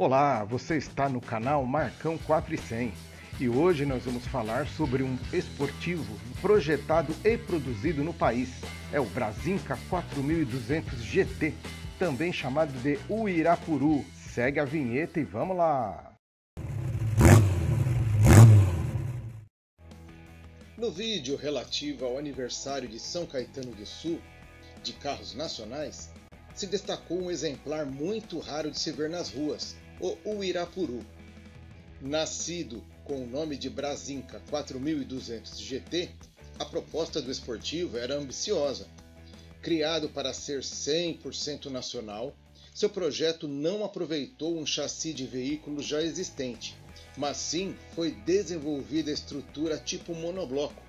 Olá, você está no canal Marcão 400 e hoje nós vamos falar sobre um esportivo projetado e produzido no país. É o Brasinca 4200 GT, também chamado de Uirapuru. Segue a vinheta e vamos lá! No vídeo relativo ao aniversário de São Caetano do Sul, de carros nacionais, se destacou um exemplar muito raro de se ver nas ruas, o Uirapuru. Nascido com o nome de Brasinca 4200 GT, a proposta do esportivo era ambiciosa. Criado para ser 100% nacional, seu projeto não aproveitou um chassi de veículo já existente, mas sim foi desenvolvida a estrutura tipo monobloco,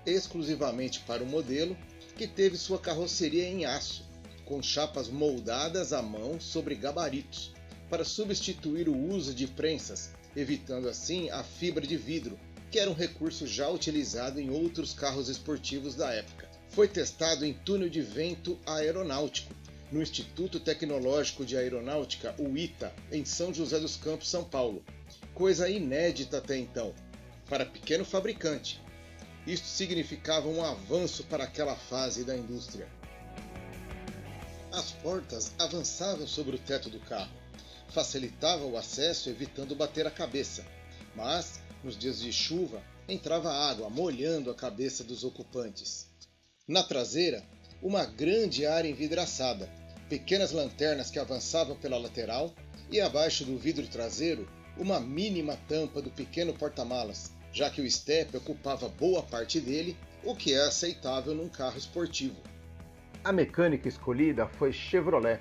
exclusivamente para o modelo, que teve sua carroceria em aço, com chapas moldadas à mão sobre gabaritos, para substituir o uso de prensas, evitando assim a fibra de vidro, que era um recurso já utilizado em outros carros esportivos da época. Foi testado em túnel de vento aeronáutico, no Instituto Tecnológico de Aeronáutica, o ITA, em São José dos Campos, São Paulo. Coisa inédita até então, para pequeno fabricante. Isto significava um avanço para aquela fase da indústria. As portas avançavam sobre o teto do carro, facilitava o acesso evitando bater a cabeça, mas, nos dias de chuva, entrava água molhando a cabeça dos ocupantes. Na traseira, uma grande área envidraçada, pequenas lanternas que avançavam pela lateral e abaixo do vidro traseiro, uma mínima tampa do pequeno porta-malas, já que o estepe ocupava boa parte dele, o que é aceitável num carro esportivo. A mecânica escolhida foi Chevrolet,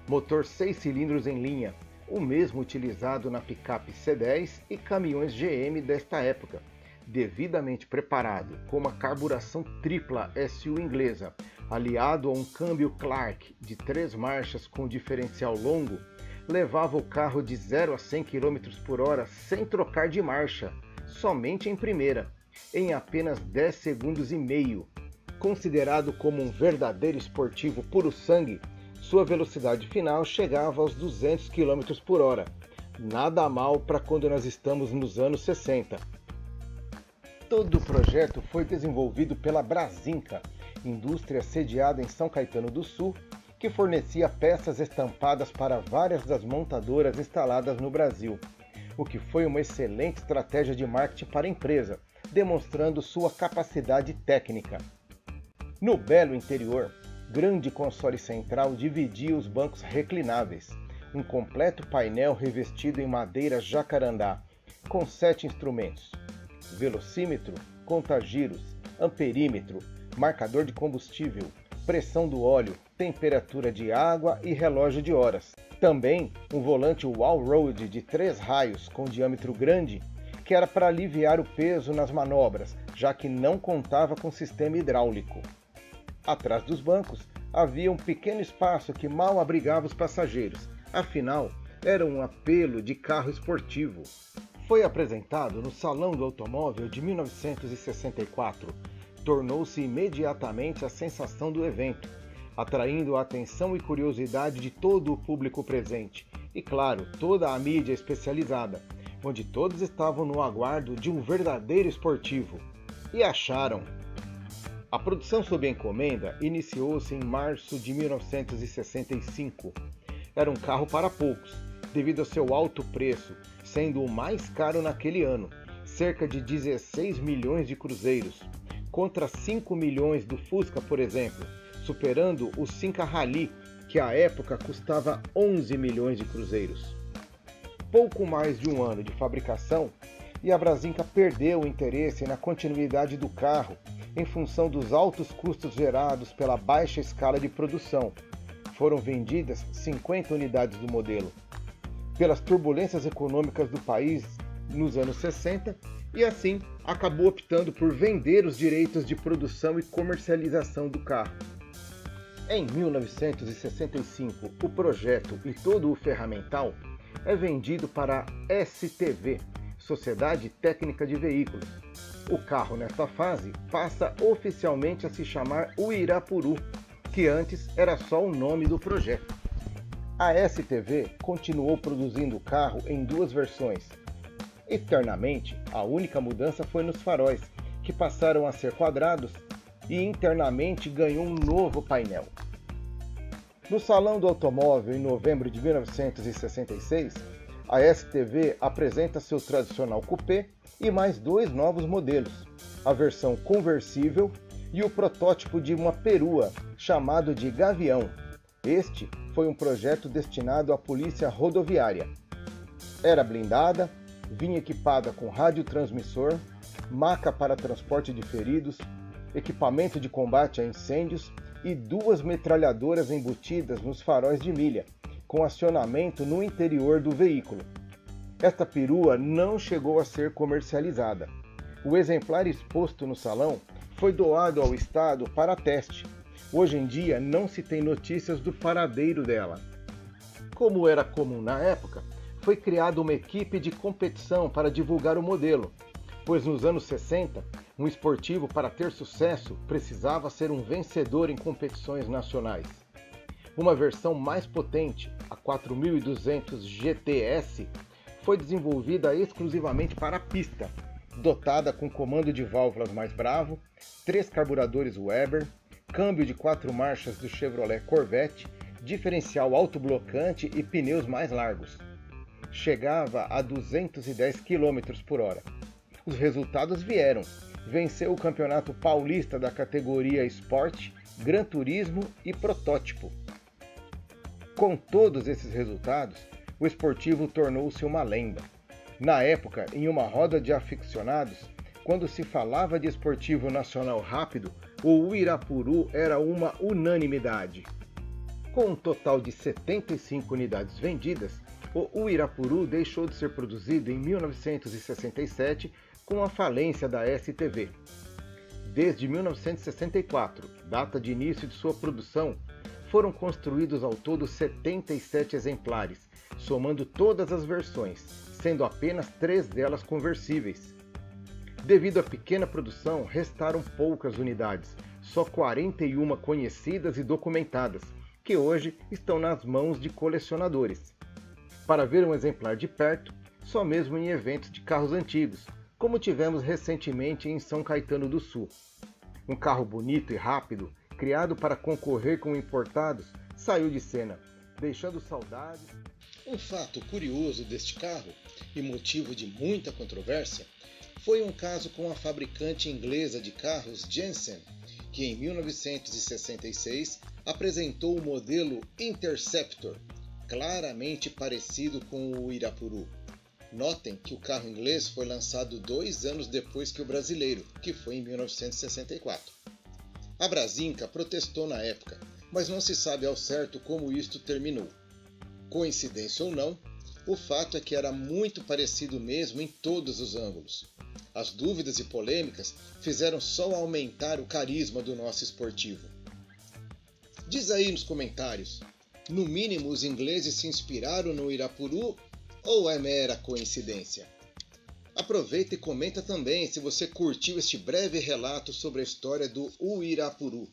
motor 6 cilindros em linha, o mesmo utilizado na picape C10 e caminhões GM desta época, devidamente preparado com uma carburação tripla SU inglesa, aliado a um câmbio Clark de 3 marchas com diferencial longo, levava o carro de 0 a 100 km por hora sem trocar de marcha, somente em primeira, em apenas 10 segundos e meio. Considerado como um verdadeiro esportivo puro sangue, sua velocidade final chegava aos 200 km por hora. Nada mal para quando nós estamos nos anos 60. Todo o projeto foi desenvolvido pela Brasinca, indústria sediada em São Caetano do Sul, que fornecia peças estampadas para várias das montadoras instaladas no Brasil, o que foi uma excelente estratégia de marketing para a empresa, demonstrando sua capacidade técnica. No belo interior, grande console central dividia os bancos reclináveis, um completo painel revestido em madeira jacarandá, com 7 instrumentos: velocímetro, contagiros, amperímetro, marcador de combustível, pressão do óleo, temperatura de água e relógio de horas. Também um volante Wallroad de 3 raios com diâmetro grande, que era para aliviar o peso nas manobras, já que não contava com sistema hidráulico. Atrás dos bancos havia um pequeno espaço que mal abrigava os passageiros, afinal era um apelo de carro esportivo. Foi apresentado no Salão do Automóvel de 1964, tornou-se imediatamente a sensação do evento, atraindo a atenção e curiosidade de todo o público presente e, claro, toda a mídia especializada, onde todos estavam no aguardo de um verdadeiro esportivo. E acharam! A produção sob encomenda iniciou-se em março de 1965. Era um carro para poucos, devido ao seu alto preço, sendo o mais caro naquele ano, cerca de 16 milhões de cruzeiros, contra 5 milhões do Fusca, por exemplo, superando o Cinca Rally, que à época custava 11 milhões de cruzeiros. Pouco mais de um ano de fabricação e a Brasinca perdeu o interesse na continuidade do carro em função dos altos custos gerados pela baixa escala de produção. Foram vendidas 50 unidades do modelo. Pelas turbulências econômicas do país nos anos 60, e assim acabou optando por vender os direitos de produção e comercialização do carro. Em 1965, o projeto e todo o ferramental é vendido para a STV, Sociedade Técnica de Veículos. O carro nesta fase passa oficialmente a se chamar Uirapuru, que antes era só o nome do projeto. A STV continuou produzindo o carro em duas versões. Externamente, a única mudança foi nos faróis, que passaram a ser quadrados, e internamente ganhou um novo painel. No Salão do Automóvel, em novembro de 1966, a STV apresenta seu tradicional coupé e mais dois novos modelos, a versão conversível e o protótipo de uma perua, chamado de Gavião. Este foi um projeto destinado à polícia rodoviária. Era blindada, vinha equipada com radiotransmissor, maca para transporte de feridos, equipamento de combate a incêndios e duas metralhadoras embutidas nos faróis de milha, com acionamento no interior do veículo. Esta perua não chegou a ser comercializada. O exemplar exposto no salão foi doado ao Estado para teste. Hoje em dia não se tem notícias do paradeiro dela. Como era comum na época, foi criada uma equipe de competição para divulgar o modelo, pois nos anos 60, um esportivo para ter sucesso precisava ser um vencedor em competições nacionais. Uma versão mais potente, a 4200 GTS, foi desenvolvida exclusivamente para a pista, dotada com comando de válvulas mais bravo, 3 carburadores Weber, câmbio de 4 marchas do Chevrolet Corvette, diferencial autoblocante e pneus mais largos. Chegava a 210 km por hora. Os resultados vieram. Venceu o Campeonato Paulista da categoria Sport, Gran Turismo e Protótipo. Com todos esses resultados, o esportivo tornou-se uma lenda. Na época, em uma roda de aficionados, quando se falava de esportivo nacional rápido, o Uirapuru era uma unanimidade. Com um total de 75 unidades vendidas, o Uirapuru deixou de ser produzido em 1967 com a falência da STV. Desde 1964, data de início de sua produção, foram construídos ao todo 77 exemplares, somando todas as versões, sendo apenas 3 delas conversíveis. Devido à pequena produção, restaram poucas unidades, só 41 conhecidas e documentadas, que hoje estão nas mãos de colecionadores. Para ver um exemplar de perto, só mesmo em eventos de carros antigos, como tivemos recentemente em São Caetano do Sul. Um carro bonito e rápido, criado para concorrer com importados, saiu de cena, deixando saudades. Um fato curioso deste carro, e motivo de muita controvérsia, foi um caso com a fabricante inglesa de carros Jensen, que em 1966 apresentou o modelo Interceptor, claramente parecido com o Uirapuru. Notem que o carro inglês foi lançado 2 anos depois que o brasileiro, que foi em 1964. A Brasinca protestou na época, mas não se sabe ao certo como isto terminou. Coincidência ou não, o fato é que era muito parecido mesmo em todos os ângulos. As dúvidas e polêmicas fizeram só aumentar o carisma do nosso esportivo. Diz aí nos comentários, no mínimo os ingleses se inspiraram no Uirapuru ou é mera coincidência? Aproveita e comenta também se você curtiu este breve relato sobre a história do Uirapuru.